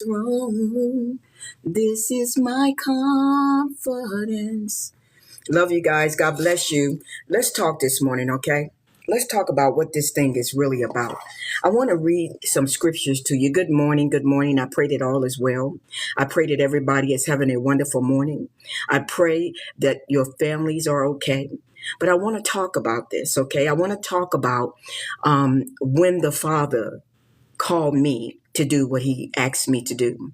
throne. This is my confidence. Love you guys. God bless you. Let's talk this morning, okay? Let's talk about what this thing is really about. I want to read some scriptures to you. Good morning. Good morning. I pray that all is well. I pray that everybody is having a wonderful morning. I pray that your families are okay. But I want to talk about this, okay? I want to talk about when the Father called me to do what he asked me to do.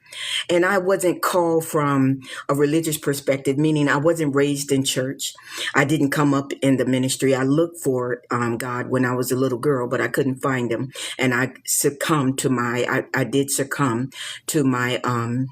And I wasn't called from a religious perspective, meaning I wasn't raised in church. I didn't come up in the ministry. I looked for God when I was a little girl, but I couldn't find him. And I did succumb to my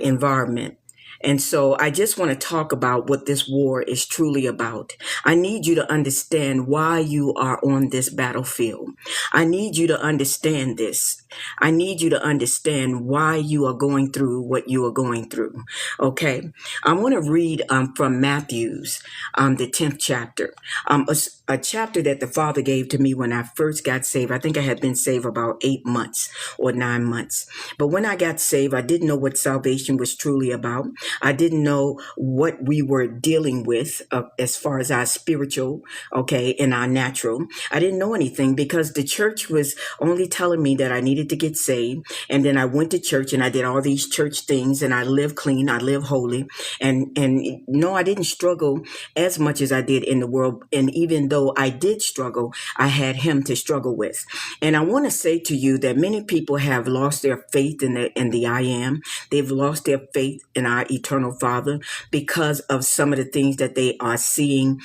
environment. And so I just want to talk about what this war is truly about. I need you to understand why you are on this battlefield. I need you to understand this. I need you to understand why you are going through what you are going through. Okay. I want to read from Matthew's, the 10th chapter, a chapter that the Father gave to me when I first got saved. I think I had been saved about 8 months or 9 months. But when I got saved, I didn't know what salvation was truly about. I didn't know what we were dealing with as far as our spiritual, okay, and our natural. I didn't know anything because the church was only telling me that I needed to get saved. And then I went to church and I did all these church things and I lived clean, I lived holy. And no, I didn't struggle as much as I did in the world. And even though I did struggle, I had him to struggle with. And I want to say to you that many people have lost their faith in the I am. They've lost their faith in our eternal Father because of some of the things that they are seeing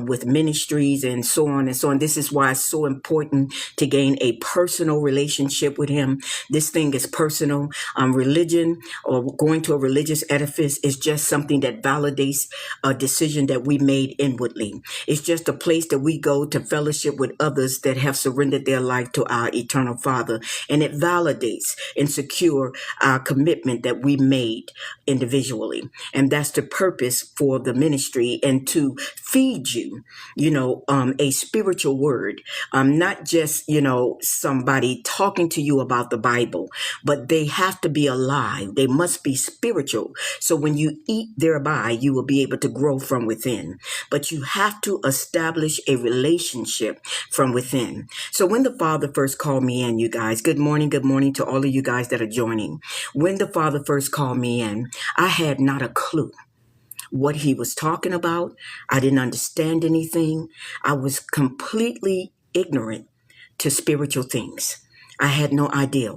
with ministries and so on and so on. This is why it's so important to gain a personal relationship with him. This thing is personal. Religion or going to a religious edifice is just something that validates a decision that we made inwardly. It's just a place that we go to fellowship with others that have surrendered their life to our eternal Father. And it validates and secure our commitment that we made individually. And that's the purpose for the ministry, and to feed you, a spiritual word. Not just, somebody talking to you about the Bible, but they have to be alive. They must be spiritual. So when you eat thereby, you will be able to grow from within. But you have to establish a relationship from within. So when the Father first called me in, you guys, good morning to all of you guys that are joining. When the Father first called me in, I had not a clue what he was talking about. I didn't understand anything. I was completely ignorant to spiritual things. I had no idea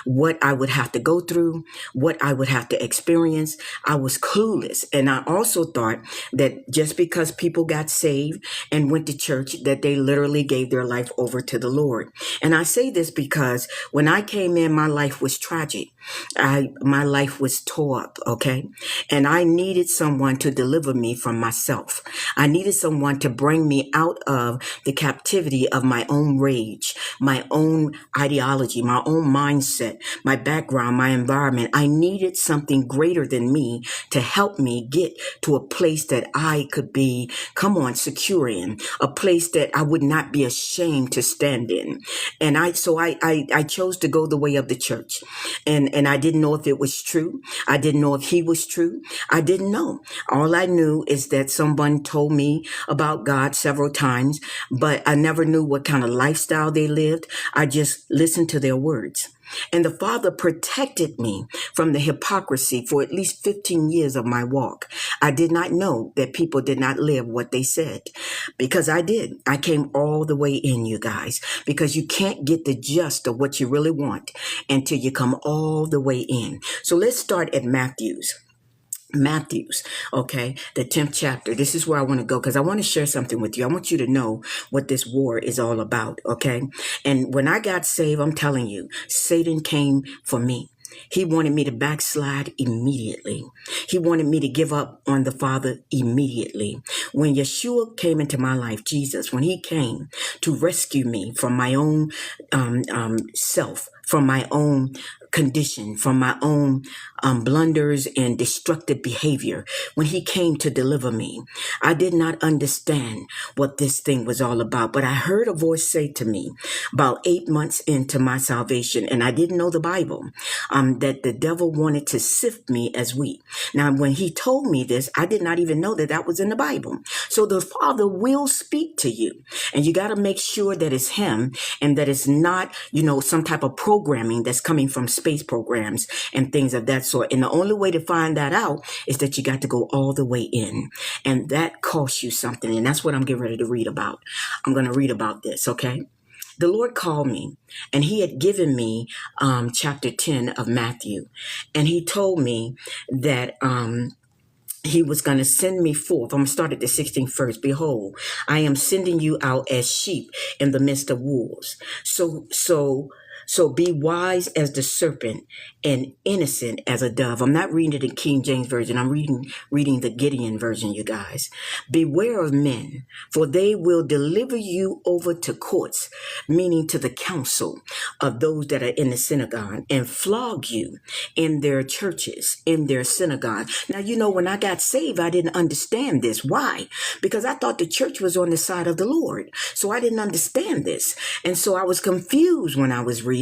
what I would have to go through, what I would have to experience. I was clueless. And I also thought that just because people got saved and went to church, that they literally gave their life over to the Lord. And I say this because when I came in, my life was tragic. My life was tore up, okay? And I needed someone to deliver me from myself. I needed someone to bring me out of the captivity of my own rage, my own ideology, my own mindset, my background, my environment. I needed something greater than me to help me get to a place that I could be, secure in, a place that I would not be ashamed to stand in. And I chose to go the way of the church. And I didn't know if it was true. I didn't know if he was true. I didn't know. All I knew is that someone told me about God several times, but I never knew what kind of lifestyle they lived. I just listened to their words. And the Father protected me from the hypocrisy for at least 15 years of my walk. I did not know that people did not live what they said, because I did. I came all the way in, you guys, because you can't get the gist of what you really want until you come all the way in. So let's start at Matthew's, okay, the 10th chapter. This is where I want to go because I want to share something with you. I want you to know what this war is all about, okay? And when I got saved, I'm telling you, Satan came for me. He wanted me to backslide immediately. He wanted me to give up on the Father immediately. When Yeshua came into my life, Jesus, when he came to rescue me from my own self, from my own condition, from my own blunders and destructive behavior when he came to deliver me. I did not understand what this thing was all about, but I heard a voice say to me about 8 months into my salvation, and I didn't know the Bible, that the devil wanted to sift me as wheat. Now, when he told me this, I did not even know that that was in the Bible. So the Father will speak to you, and you got to make sure that it's him and that it's not, some type of programming that's coming from space programs and things of that sort. And the only way to find that out is that you got to go all the way in, and that costs you something. And that's what I'm getting ready to read about. I'm going to read about this, okay? The Lord called me, and he had given me chapter 10 of Matthew, and he told me that he was going to send me forth. I'm going to start at the 16th first. Behold, I am sending you out as sheep in the midst of wolves. So be wise as the serpent and innocent as a dove. I'm not reading it in King James Version. I'm reading the Gideon version, you guys. Beware of men, for they will deliver you over to courts, meaning to the council of those that are in the synagogue, and flog you in their churches, in their synagogue. Now, when I got saved, I didn't understand this. Why? Because I thought the church was on the side of the Lord. So I didn't understand this. And so I was confused when I was reading,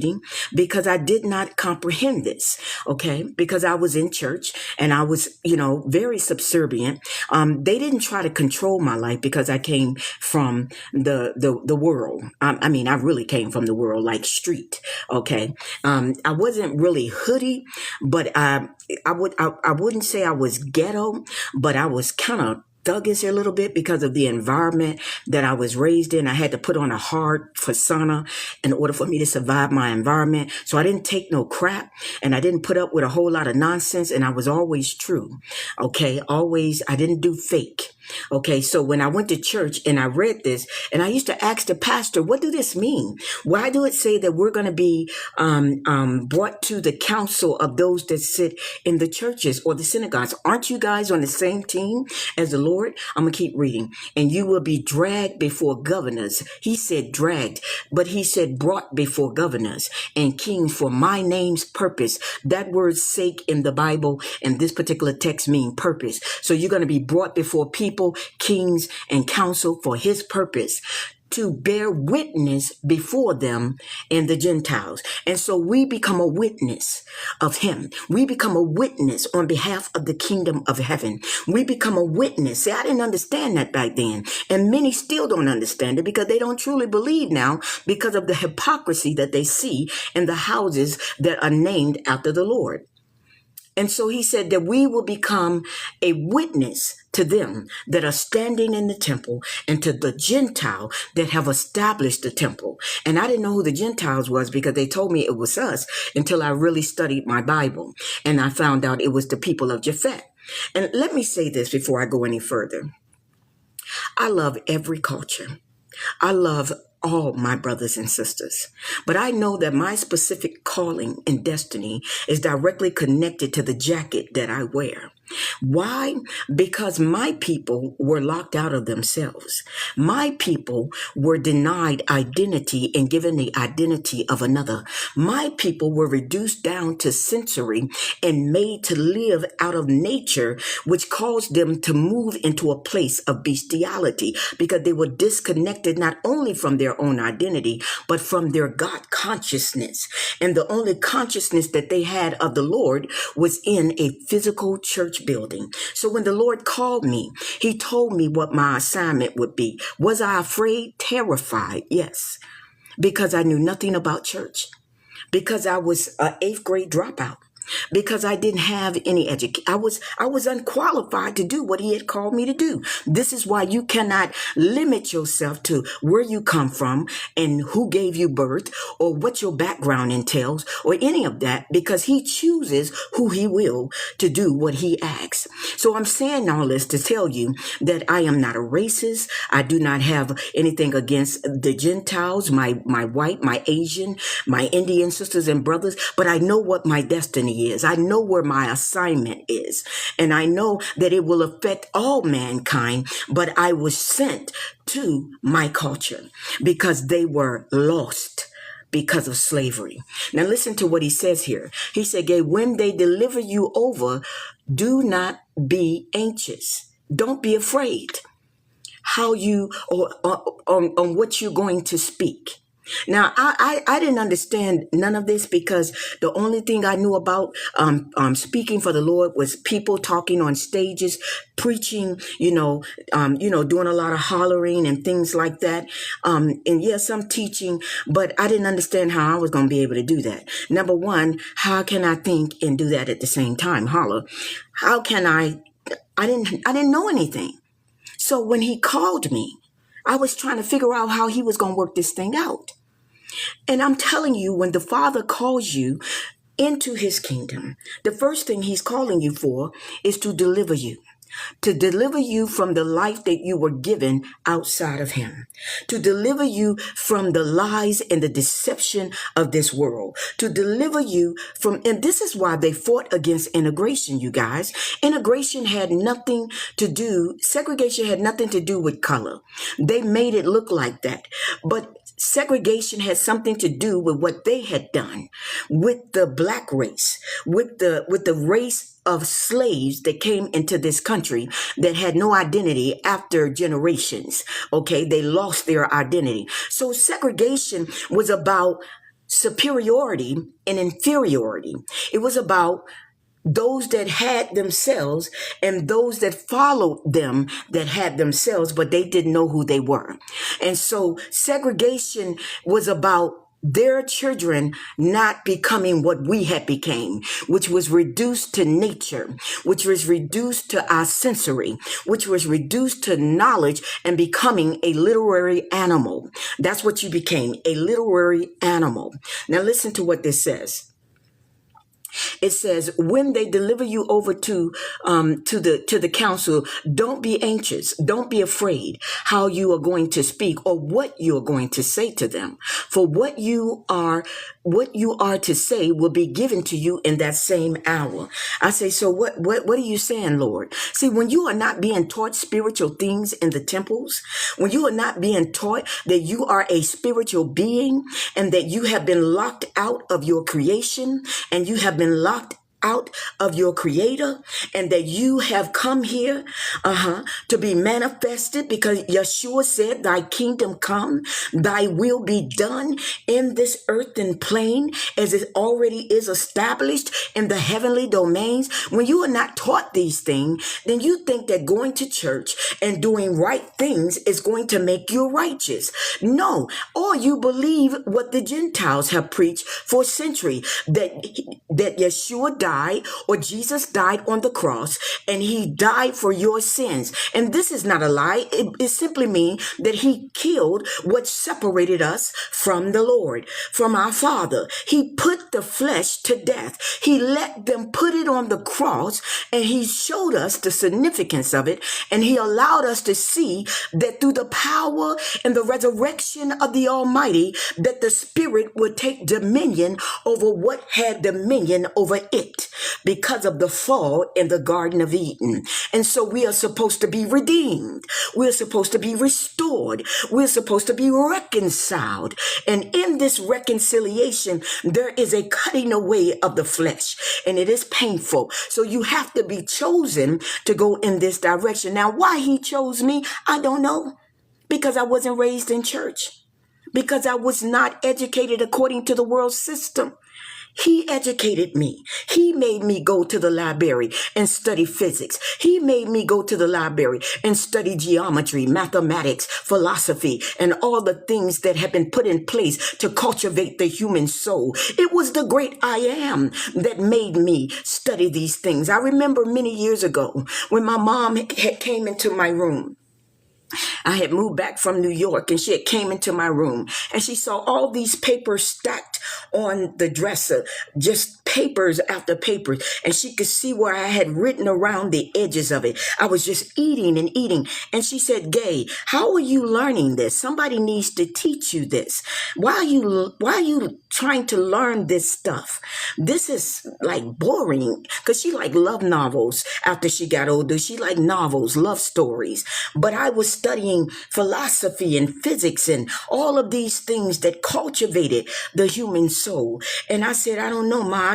because I did not comprehend this, okay? Because I was in church and I was, very subservient. They didn't try to control my life because I came from the world. I really came from the world, like street, okay? I wasn't really hoodie, but I wouldn't say I was ghetto, but I was kind of thuggish a little bit because of the environment that I was raised in. I had to put on a hard persona in order for me to survive my environment. So I didn't take no crap, and I didn't put up with a whole lot of nonsense, and I was always true. Okay. Always. I didn't do fake. Okay, so when I went to church and I read this, and I used to ask the pastor, what do this mean? Why do it say that we're going to be brought to the council of those that sit in the churches or the synagogues? Aren't you guys on the same team as the Lord? I'm going to keep reading. And you will be dragged before governors. He said dragged, but he said brought before governors and kings for my name's purpose. That word sake in the Bible and this particular text mean purpose. So you're going to be brought before people, kings, and council for his purpose, to bear witness before them and the Gentiles. And so we become a witness of him. We become a witness on behalf of the kingdom of heaven. We become a witness. See, I didn't understand that back then. And many still don't understand it because they don't truly believe now because of the hypocrisy that they see in the houses that are named after the Lord. And so he said that we will become a witness to them that are standing in the temple and to the Gentile that have established the temple. And I didn't know who the Gentiles was because they told me it was us until I really studied my Bible. And I found out it was the people of Japhet. And let me say this before I go any further. I love every culture. I love all my brothers and sisters. But I know that my specific calling and destiny is directly connected to the jacket that I wear. Why? Because my people were locked out of themselves. My people were denied identity and given the identity of another. My people were reduced down to sensory and made to live out of nature, which caused them to move into a place of bestiality because they were disconnected not only from their own identity, but from their God consciousness. And the only consciousness that they had of the Lord was in a physical church building. So when the Lord called me, he told me what my assignment would be. Was I afraid? Terrified? Yes. Because I knew nothing about church. Because I was an 8th grade dropout. Because I didn't have any education. I was unqualified to do what he had called me to do. This is why you cannot limit yourself to where you come from and who gave you birth or what your background entails or any of that, because he chooses who he will to do what he asks. So I'm saying all this to tell you that I am not a racist. I do not have anything against the Gentiles, my white, my Asian, my Indian sisters and brothers, but I know what my destiny is. I know where my assignment is. And I know that it will affect all mankind, but I was sent to my culture because they were lost because of slavery. Now listen to what he says here. He said, Gay, when they deliver you over, do not be anxious. Don't be afraid how you or on what you're going to speak. Now, I didn't understand none of this because the only thing I knew about speaking for the Lord was people talking on stages, preaching, doing a lot of hollering and things like that. And yes, some teaching, but I didn't understand how I was going to be able to do that. Number one, how can I think and do that at the same time? Holler. How can I didn't know anything. So when he called me, I was trying to figure out how he was going to work this thing out. And I'm telling you, when the Father calls you into his kingdom, the first thing he's calling you for is to deliver you. To deliver you from the life that you were given outside of him, to deliver you from the lies and the deception of this world, to deliver you from, and this is why they fought against integration, you guys. Integration had nothing to do, segregation had nothing to do with color. They made it look like that. But segregation had something to do with what they had done with the black race, with the race of slaves that came into this country that had no identity after generations. Okay, they lost their identity. So segregation was about superiority and inferiority. It was about those that had themselves and those that followed them that had themselves, but they didn't know who they were. And so segregation was about their children not becoming what we had became, which was reduced to nature, which was reduced to our sensory, which was reduced to knowledge and becoming a literary animal. That's what you became, a literary animal. Now listen to what this says. It says, when they deliver you over to the council, don't be anxious. Don't be afraid how you are going to speak or what you are going to say to them. For what you are to say will be given to you in that same hour. I say, so what are you saying, Lord? See, when you are not being taught spiritual things in the temples, when you are not being taught that you are a spiritual being and that you have been locked out of your creation and you have been locked out of your creator and that you have come here to be manifested because Yeshua said, thy kingdom come, thy will be done in this earthen plane as it already is established in the heavenly domains. When you are not taught these things, then you think that going to church and doing right things is going to make you righteous. No, or you believe what the Gentiles have preached for centuries, that Yeshua died or Jesus died on the cross and he died for your sins. And this is not a lie. It simply means that he killed what separated us from the Lord, from our Father. He put the flesh to death. He let them put it on the cross and he showed us the significance of it. And he allowed us to see that through the power and the resurrection of the Almighty, that the Spirit would take dominion over what had dominion over it, because of the fall in the Garden of Eden. And so we are supposed to be redeemed. We're supposed to be restored. We're supposed to be reconciled. And in this reconciliation, there is a cutting away of the flesh, and it is painful. So you have to be chosen to go in this direction. Now, why he chose me, I don't know. Because I wasn't raised in church. Because I was not educated according to the world system. He educated me. He made me go to the library and study physics. He made me go to the library and study geometry, mathematics, philosophy, and all the things that have been put in place to cultivate the human soul. It was the great I am that made me study these things. I remember many years ago when my mom had came into my room. I had moved back from New York and she had came into my room and she saw all these papers stacked on the dresser, just papers after papers. And she could see where I had written around the edges of it. I was just eating and eating. And she said, Gay, how are you learning this? Somebody needs to teach you this. Why are you trying to learn this stuff? This is like boring, because she like loved novels after she got older. She liked novels, love stories. But I was studying philosophy and physics and all of these things that cultivated the human soul. And I said, I don't know, Ma,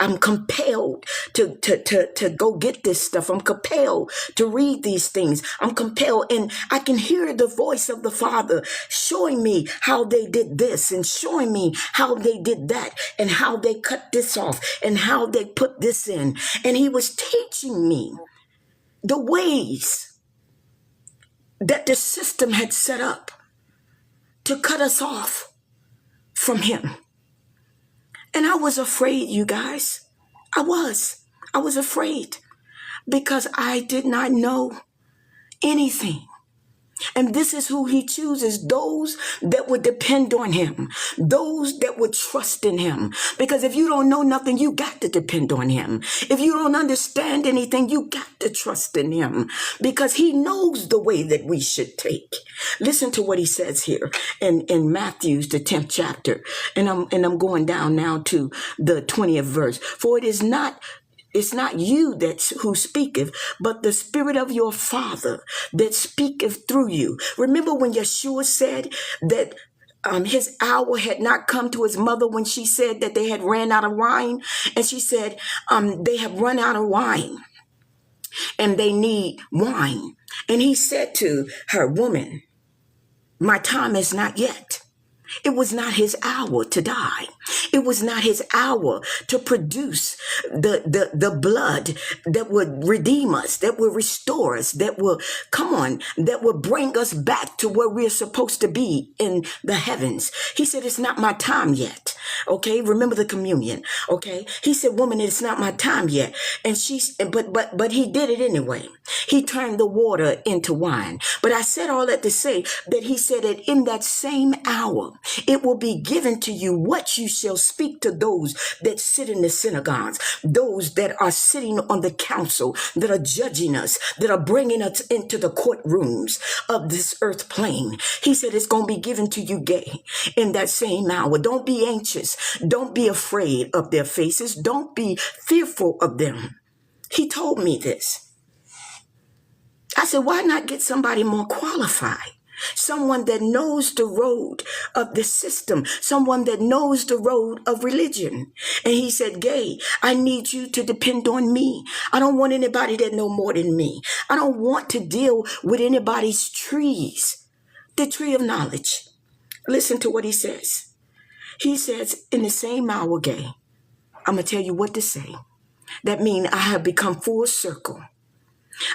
I'm compelled to go get this stuff. I'm compelled to read these things. I'm compelled, and I can hear the voice of the Father showing me how they did this and showing me how they did that and how they cut this off and how they put this in. And he was teaching me the ways that the system had set up to cut us off from him. And I was afraid, you guys. I was afraid because I did not know anything. And this is who he chooses, those that would depend on him, those that would trust in him. Because if you don't know nothing, you got to depend on him. If you don't understand anything, you got to trust in him because he knows the way that we should take. Listen to what he says here in Matthew's, the 10th chapter. And I'm going down now to the 20th verse. For it's not you who speaketh, but the Spirit of your Father that speaketh through you. Remember when Yeshua said that his hour had not come to his mother when she said that they had ran out of wine? And she said, they have run out of wine and they need wine. And he said to her, woman, my time is not yet. It was not his hour to die. It was not his hour to produce the blood that would redeem us, that would restore us, that will bring us back to where we're supposed to be in the heavens. He said, it's not my time yet. Okay. Remember the communion. Okay. He said, woman, it's not my time yet. And but he did it anyway. He turned the water into wine. But I said all that to say that he said that in that same hour, it will be given to you what you shall speak to those that sit in the synagogues, those that are sitting on the council, that are judging us, that are bringing us into the courtrooms of this earth plane. He said it's going to be given to you, gay, in that same hour. Don't be anxious. Don't be afraid of their faces. Don't be fearful of them. He told me this. I said, why not get somebody more qualified? Someone that knows the road of the system, someone that knows the road of religion. And he said, Gay, I need you to depend on me. I don't want anybody that know more than me. I don't want to deal with anybody's trees, the tree of knowledge. Listen to what he says. He says, in the same hour, Gay, I'm going to tell you what to say. That means I have become full circle.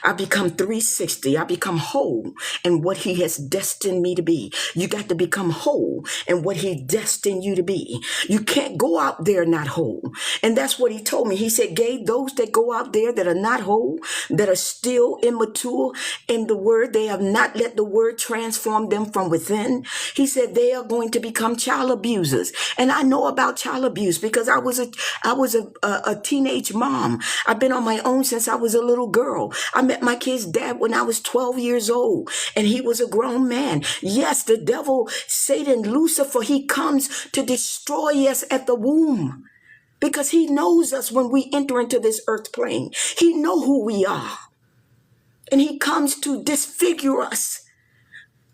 I become 360. I become whole in what he has destined me to be. You got to become whole in what he destined you to be. You can't go out there not whole. And that's what he told me. He said, Gabe, those that go out there that are not whole, that are still immature in the word, they have not let the word transform them from within. He said they are going to become child abusers. And I know about child abuse because I was a teenage mom. I've been on my own since I was a little girl. I met my kid's dad when I was 12 years old, and he was a grown man. Yes, the devil, Satan, Lucifer, he comes to destroy us at the womb because he knows us when we enter into this earth plane. He knows who we are, and he comes to disfigure us,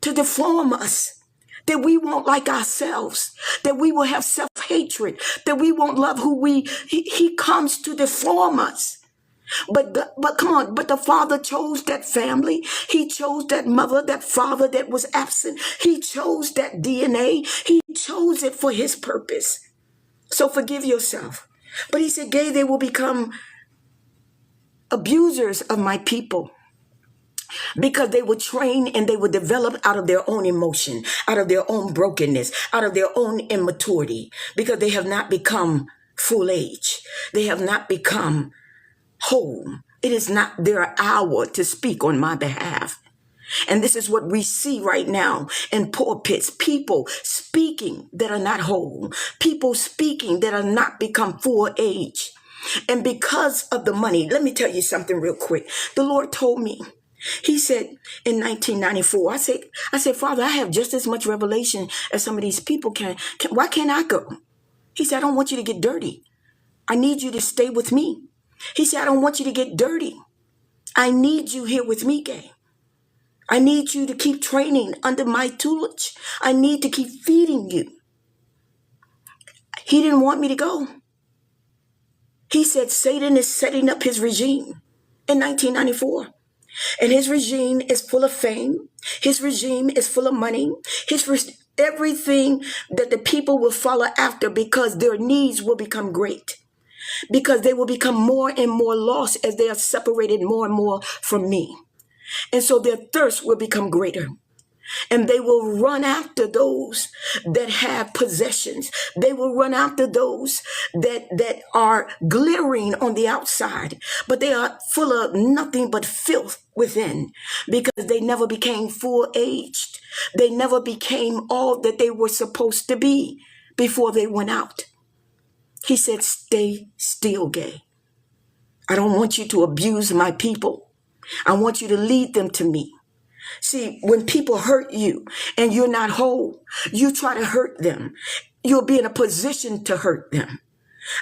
to deform us, that we won't like ourselves, that we will have self-hatred, that we won't love he comes to deform us. But come on, but the Father chose that family. He chose that mother, that father that was absent. He chose that DNA. He chose it for his purpose. So forgive yourself. But he said, Gay, they will become abusers of my people because they will train and they will develop out of their own emotion, out of their own brokenness, out of their own immaturity, because they have not become full age. They have not become whole. It is not their hour to speak on my behalf. And this is what we see right now in pulpits. People speaking that are not whole. People speaking that are not become full age. And because of the money, let me tell you something real quick. The Lord told me, he said in 1994, I said, Father, I have just as much revelation as some of these people can. Why can't I go? He said, I don't want you to get dirty. I need you to stay with me. He said, I don't want you to get dirty. I need you here with me, Gay. I need you to keep training under my tutelage. I need to keep feeding you. He didn't want me to go. He said Satan is setting up his regime in 1994. And his regime is full of fame. His regime is full of money. Everything that the people will follow after, because their needs will become great. Because they will become more and more lost as they are separated more and more from me. And so their thirst will become greater. And they will run after those that have possessions. They will run after those that are glittering on the outside, but they are full of nothing but filth within, because they never became full-aged. They never became all that they were supposed to be before they went out. He said, stay still, gay. I don't want you to abuse my people. I want you to lead them to me. See, when people hurt you and you're not whole, you try to hurt them. You'll be in a position to hurt them.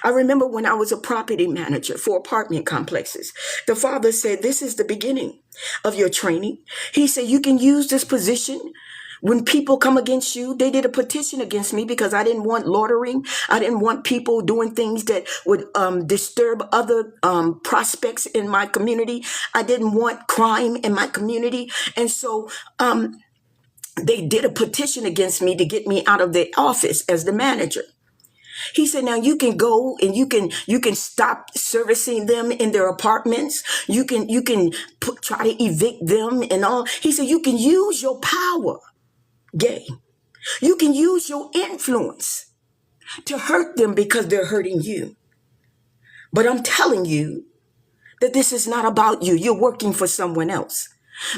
I remember when I was a property manager for apartment complexes, the father said, this is the beginning of your training. He said, you can use this position. When people come against you, they did a petition against me because I didn't want loitering. I didn't want people doing things that would disturb other prospects in my community. I didn't want crime in my community. And so they did a petition against me to get me out of the office as the manager. He said, now you can go and you can stop servicing them in their apartments. You can try to evict them and all. He said, you can use your power. Gay. You can use your influence to hurt them because they're hurting you. But I'm telling you that this is not about you. You're working for someone else.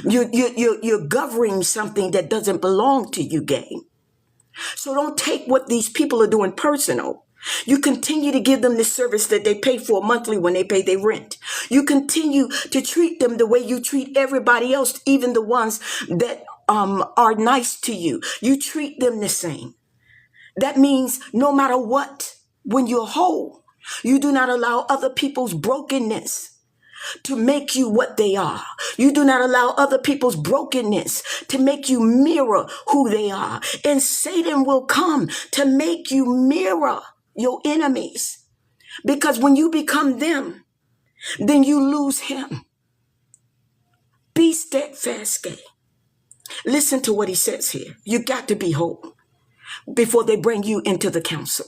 You're governing something that doesn't belong to you, gay. So don't take what these people are doing personal. You continue to give them the service that they pay for monthly when they pay their rent. You continue to treat them the way you treat everybody else, even the ones that are nice to you. You treat them the same. That means no matter what, when you're whole, you do not allow other people's brokenness to make you what they are. You do not allow other people's brokenness to make you mirror who they are. And Satan will come to make you mirror your enemies. Because when you become them, then you lose him. Be steadfast, gay. Listen to what he says here. You got to be whole before they bring you into the council.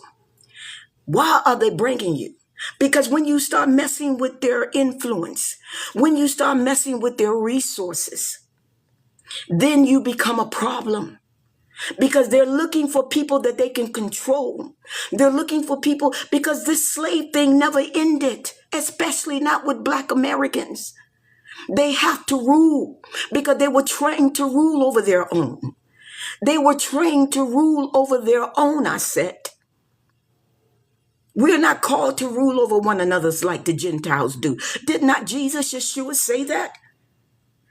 Why are they bringing you? Because when you start messing with their influence, when you start messing with their resources, then you become a problem. Because they're looking for people that they can control. They're looking for people because this slave thing never ended, especially not with Black Americans. They have to rule because they were trained to rule over their own. They were trained to rule over their own, I said. We're not called to rule over one another's like the Gentiles do. Did not Jesus, Yeshua, say that?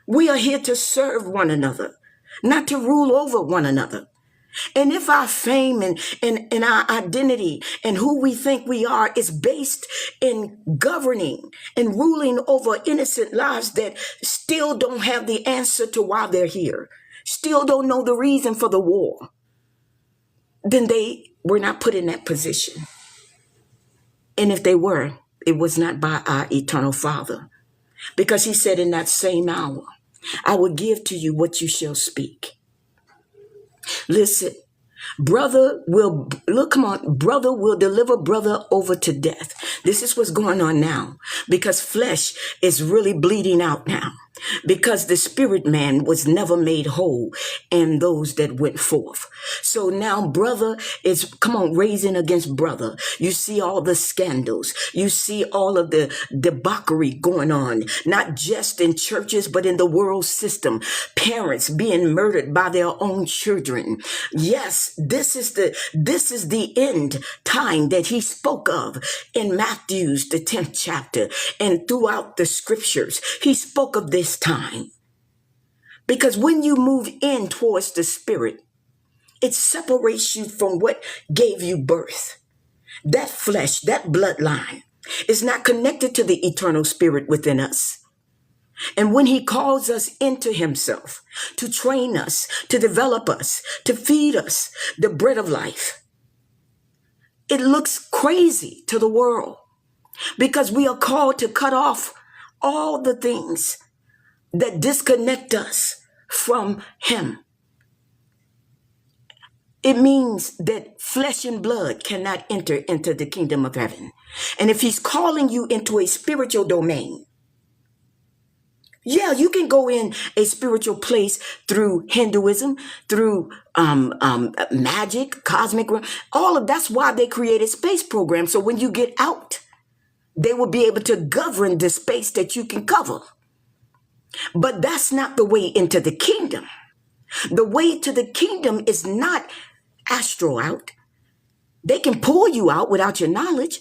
We are here to serve one another, not to rule over one another. And if our fame and our identity and who we think we are is based in governing and ruling over innocent lives that still don't have the answer to why they're here, still don't know the reason for the war, then they were not put in that position. And if they were, it was not by our eternal Father. Because he said in that same hour, I will give to you what you shall speak. Listen, brother will deliver brother over to death. This is what's going on now, because flesh is really bleeding out now, because the spirit man was never made whole and those that went forth. So now brother is, raising against brother. You see all the scandals. You see all of the debauchery going on, not just in churches, but in the world system. Parents being murdered by their own children. Yes, this is the end time that he spoke of in Matthew's, the 10th chapter, and throughout the scriptures. He spoke of this time. Because when you move in towards the spirit, it separates you from what gave you birth. That flesh, that bloodline is not connected to the eternal spirit within us. And when he calls us into himself to train us, to develop us, to feed us the bread of life, it looks crazy to the world because we are called to cut off all the things that disconnect us from him. It means that flesh and blood cannot enter into the kingdom of heaven. And if he's calling you into a spiritual domain, yeah, you can go in a spiritual place through Hinduism, through magic, cosmic, all of that's why they created space programs. So when you get out, they will be able to govern the space that you can cover. But that's not the way into the kingdom. The way to the kingdom is not astral out. They can pull you out without your knowledge.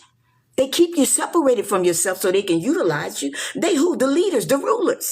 They keep you separated from yourself so they can utilize you. They who? The leaders, the rulers.